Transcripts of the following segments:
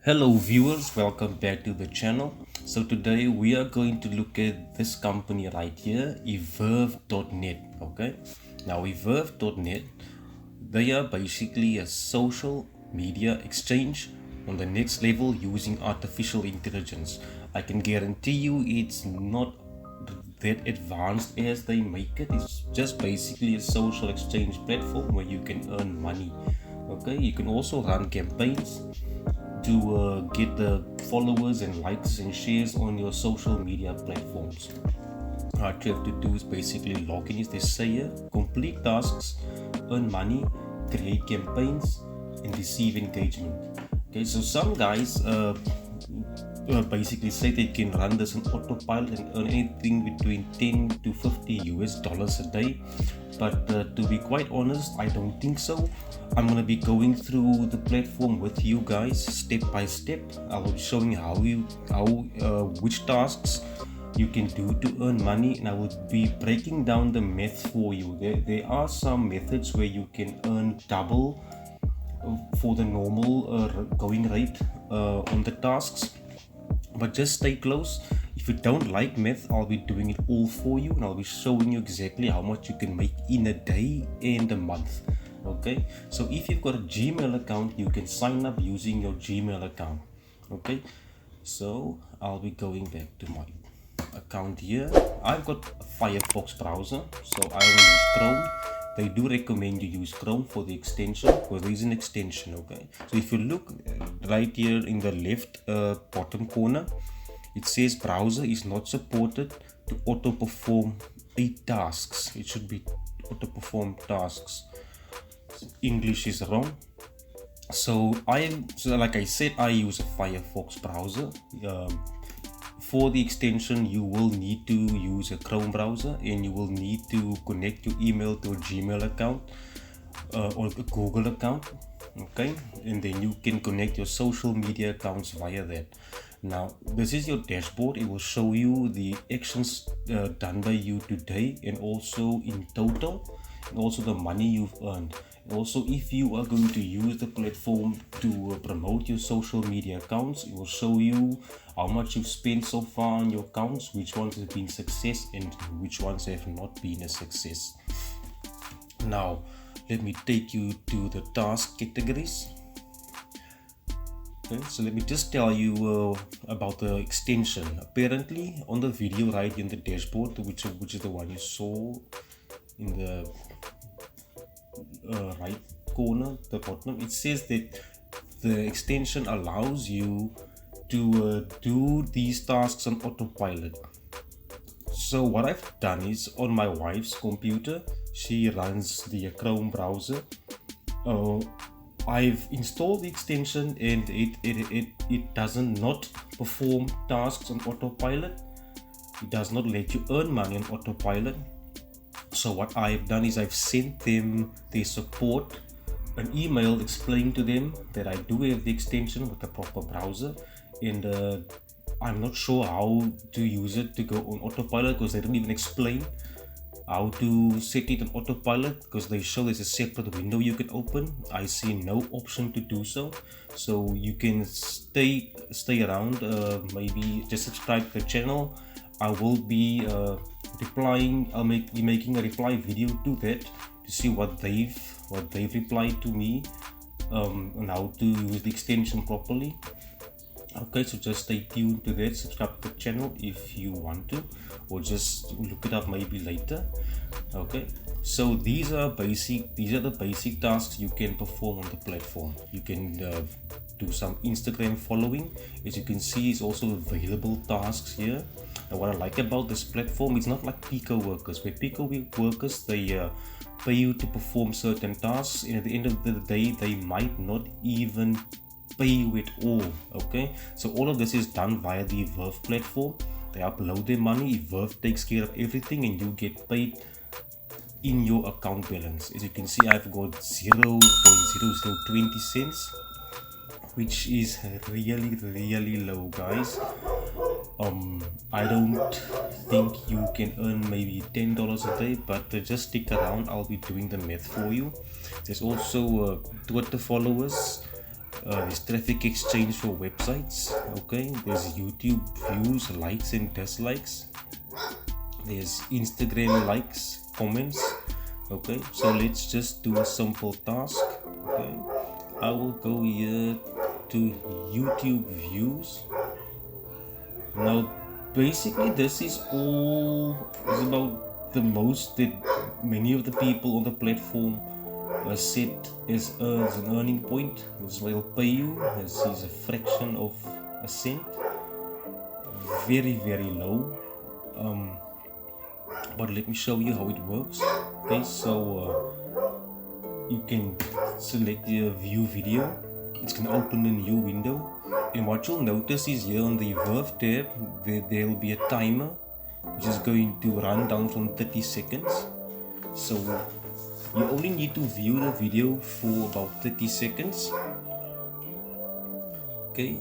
Hello viewers, welcome back to the channel. So today we are going to look at this company right here, Everve.net. Okay, now Everve.net, they are basically a social media exchange on the next level using artificial intelligence. I can guarantee you it's not that advanced as they make it. It's just basically a social exchange platform where you can earn money. Okay, you can also run campaigns to get the followers and likes and shares on your social media platforms. What you have to do is basically log in, as they say here, complete tasks, earn money, create campaigns, and receive engagement. Okay, so some guys basically say they can run this on autopilot and earn anything between 10 to 50 US dollars a day. But to be quite honest, I don't think so. I'm gonna be going through the platform with you guys step by step. I will be showing which tasks you can do to earn money, and I will be breaking down the math for you. There are some methods where you can earn double for the normal going rate on the tasks, but just stay close. If you don't like math, I'll be doing it all for you, and I'll be showing you exactly how much you can make in a day and a month. Okay, so if you've got a Gmail account, you can sign up using your Gmail account. Okay, so I'll be going back to my account here. I've got a Firefox browser, so I will use Chrome. They do recommend you use Chrome for the extension, because there is an extension. Okay, so if you look right here in the left bottom corner, it says browser is not supported to auto perform 8 tasks. It should be auto perform tasks. English is wrong. So like I said, I use a Firefox browser. For the extension, you will need to use a Chrome browser, and you will need to connect your email to a Gmail account or a Google account. Okay, and then you can connect your social media accounts via that. Now this is your dashboard. It will show you the actions done by you today, and also in total, and also the money you've earned. Also, if you are going to use the platform to promote your social media accounts, it will show you how much you've spent so far on your accounts, which ones have been success and which ones have not been a success. Now let me take you to the task categories. Okay, so let me just tell you about the extension. Apparently on the video right in the dashboard, which is the one you saw in the right corner, the bottom, it says that the extension allows you to do these tasks on autopilot. So what I've done is, on my wife's computer, she runs the Chrome browser. I've installed the extension, and it does not perform tasks on autopilot. It does not let you earn money on autopilot. So what I've done is I've sent them their support an email explaining to them that I do have the extension with the proper browser, and I'm not sure how to use it to go on autopilot, because they don't even explain how to set it on autopilot, because they show there's a separate window you can open. I see no option to do so. So you can stay around, maybe just subscribe to the channel. I will be replying. I'll be making a reply video to that to see what they've replied to me on how to use the extension properly. Okay, so just stay tuned to that. Subscribe to the channel if you want to, or just look it up maybe later. Okay, so these are the basic tasks you can perform on the platform. You can do some Instagram following. As you can see, it's also available tasks here. And what I like about this platform, it's not like Pico workers, where Pico workers, they pay you to perform certain tasks, and at the end of the day they might not even pay you at all. Okay, so all of this is done via the Everve platform. They upload their money, Everve takes care of everything, and you get paid in your account balance. As you can see, I've got 0.0020 cents, which is really low, guys. I don't think you can earn maybe $10 a day, but just stick around. I'll be doing the math for you. There's also Twitter followers. There's traffic exchange for websites. Okay, there's YouTube views, likes and dislikes. There's Instagram likes, comments. Okay, so let's just do a simple task. Okay, I will go here to YouTube views. Now basically this is about the most that many of the people on the platform set as an earning point. This will pay you. This is a fraction of a cent, very low. But let me show you how it works. Okay, so you can select your view video. It's going to open a new window, and what you'll notice is here on the Everve tab there will be a timer which is going to run down from 30 seconds. So you only need to view the video for about 30 seconds. Okay,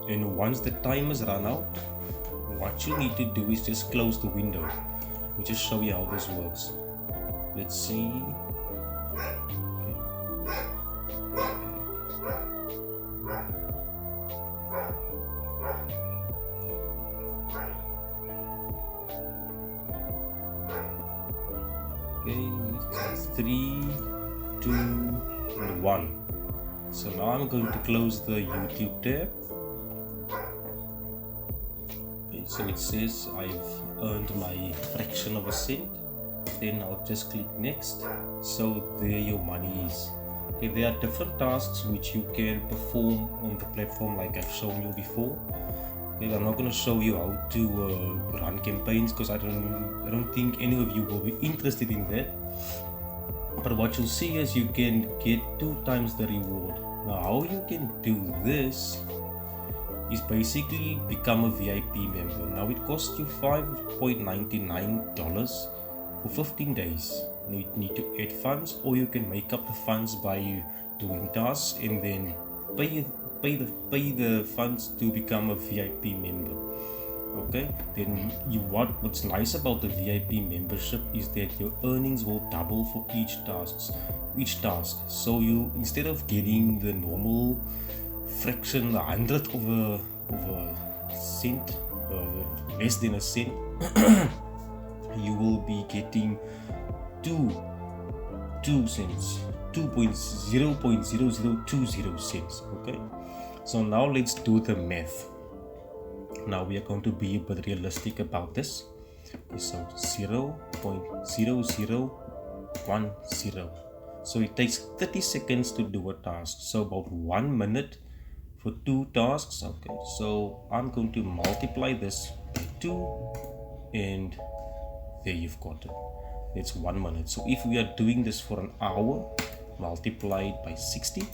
and once the timers run out, what you need to do is just close the window. Let me just show you how this works. Let's see. Okay, 3, 2, and 1. So now I'm going to close the YouTube tab. Okay, so it says I've earned my fraction of a cent. Then I'll just click next. So there your money is. Okay, there are different tasks which you can perform on the platform like I've shown you before. Okay, I'm not going to show you how to run campaigns because I don't think any of you will be interested in that. But what you'll see is you can get 2 times the reward. Now how you can do this is basically become a VIP member. Now it costs you $5.99 for 15 days. You need to add funds, or you can make up the funds by doing tasks and then pay the funds to become a VIP member. Okay, then what's nice about the VIP membership is that your earnings will double for each task. So you, instead of getting the normal fraction, 100th of a cent, less than a cent, you will be getting 2 cents, 0.0020 cents. Okay, so now let's do the math. Now we are going to be a bit realistic about this. Okay, so 0.0010. So it takes 30 seconds to do a task. So about 1 minute for 2 tasks. Okay, so I'm going to multiply this by 2, and there you've got it. It's 1 minute. So if we are doing this for an hour, multiplied by 60,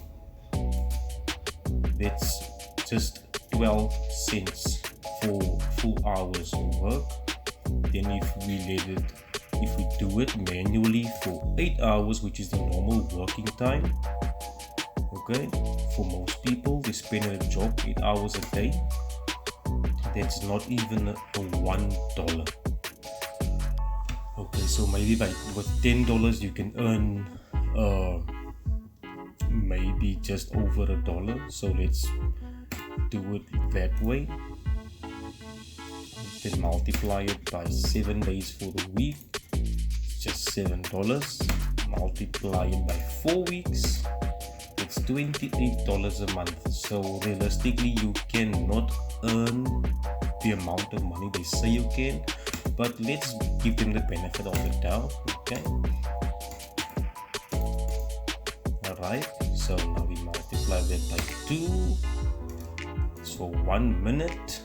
that's just 12 cents for full hours of work. Then if we do it manually for 8 hours, which is the normal working time, okay, for most people they spend a job 8 hours a day, that's not even a $1. Okay, so maybe with $10 you can earn maybe just over $1. So let's do it that way. Then multiply it by 7 days for the week, it's just $7. Multiply it by 4 weeks, it's $28 a month. So realistically you cannot earn the amount of money they say you can, but let's give them the benefit of the doubt. Okay, alright, so now we multiply that by 2. It's for 1 minute,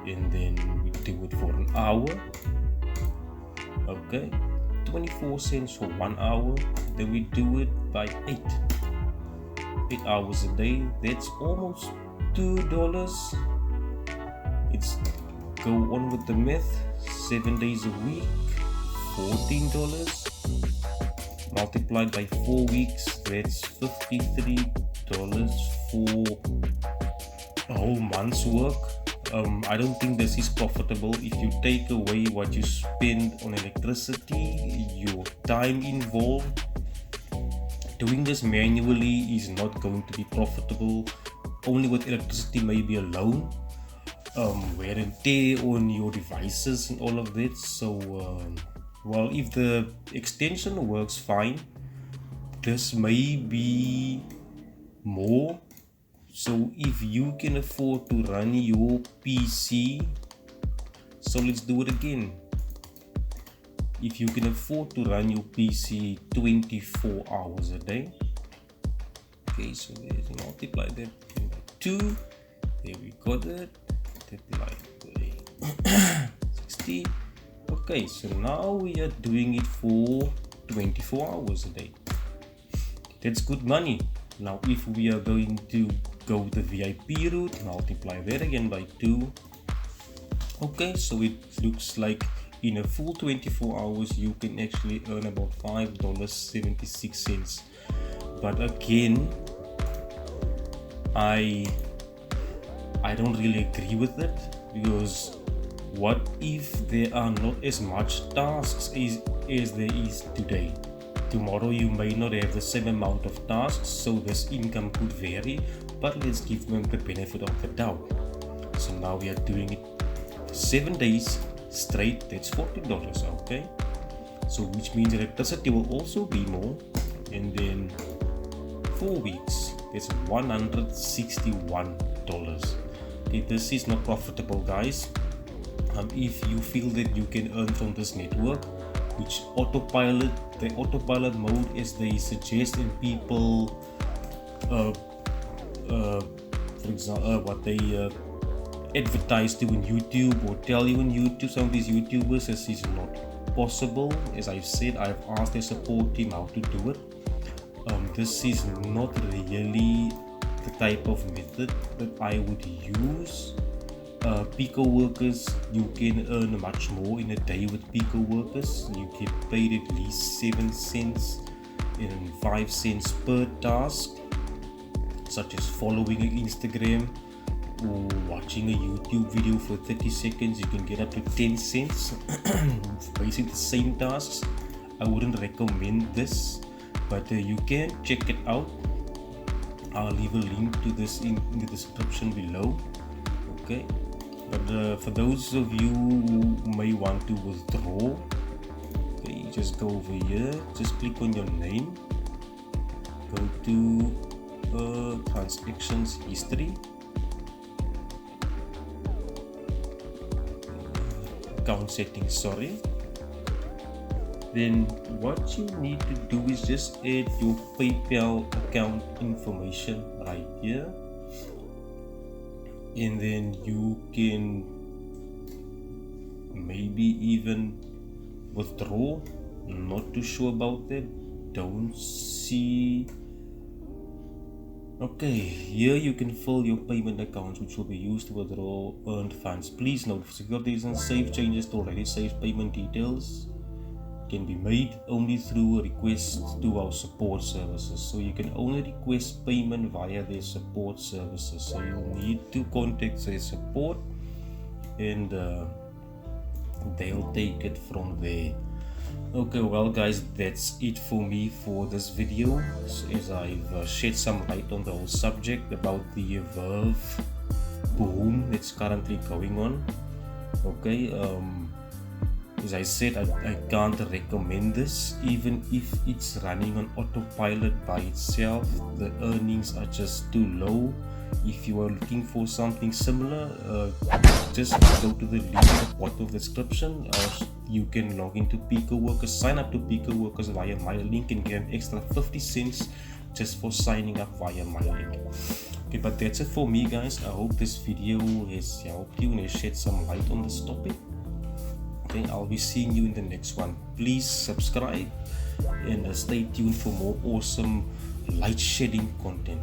and then we do it for an hour. Okay, 24 cents for 1 hour. Then we do it by 8 hours a day. That's almost $2. It's go on with the math. 7 days a week, $14. Multiplied by 4 weeks, that's $53 for a whole month's work. I don't think this is profitable. If you take away what you spend on electricity, your time involved, Doing this manually is not going to be profitable. Only with electricity maybe alone, wear and tear on your devices and all of that. So well, if the extension works fine, this may be more. So if you can afford to run your PC, so let's do it again. If you can afford to run your PC 24 hours a day, okay, so there's multiply that by 2, there we got it, multiply by 60. Okay, so now we are doing it for 24 hours a day. That's good money. Now if we are going to go the VIP route, multiply that again by 2. Okay, so it looks like in a full 24 hours you can actually earn about $5.76. But again, I don't really agree with it, because what if there are not as much tasks as there is today? Tomorrow you may not have the same amount of tasks, so this income could vary, but let's give them the benefit of the doubt. So now we are doing it 7 days straight, that's $40, okay? So which means electricity will also be more, and then 4 weeks, that's $161. Okay, this is not profitable, guys. If you feel that you can earn from this network, which autopilot, the autopilot mode as they suggest, and people for example what they advertise to on YouTube or tell you on YouTube, some of these YouTubers, this is not possible. As I've said, I've asked their support team how to do it. This is not really the type of method that I would use. Pico workers, you can earn much more in a day with Pico workers. You get paid at least 7 cents and 5 cents per task, such as following an Instagram or watching a YouTube video for 30 seconds. You can get up to 10 cents. Basically the same tasks. I wouldn't recommend this, but you can check it out. I'll leave a link to this in the description below. Okay, but for those of you who may want to withdraw, okay, you just go over here, just click on your name, go to transactions history, account settings, sorry. Then what you need to do is just add your PayPal account information right here, and then you can maybe even withdraw. Not too sure about that, don't see. Okay, here you can fill your payment accounts which will be used to withdraw earned funds. Please note, for security reasons, save changes to already saved payment details can be made only through a request to our support services. So you can only request payment via their support services. So you'll need to contact their support, and they'll take it from there. Okay, well guys, that's it for me for this video, as I've shed some light on the whole subject about the Everve boom that's currently going on. Okay, as I said, I can't recommend this. Even if it's running on autopilot by itself, the earnings are just too low. If you are looking for something similar, just go to the link at the bottom of the description, or you can log into Pico Workers, sign up to Pico Workers via my link, and get an extra 50 cents just for signing up via my link. Okay, but that's it for me, guys. I hope this video has helped you and has shed some light on this topic. Okay, I'll be seeing you in the next one. Please subscribe and stay tuned for more awesome light shedding content.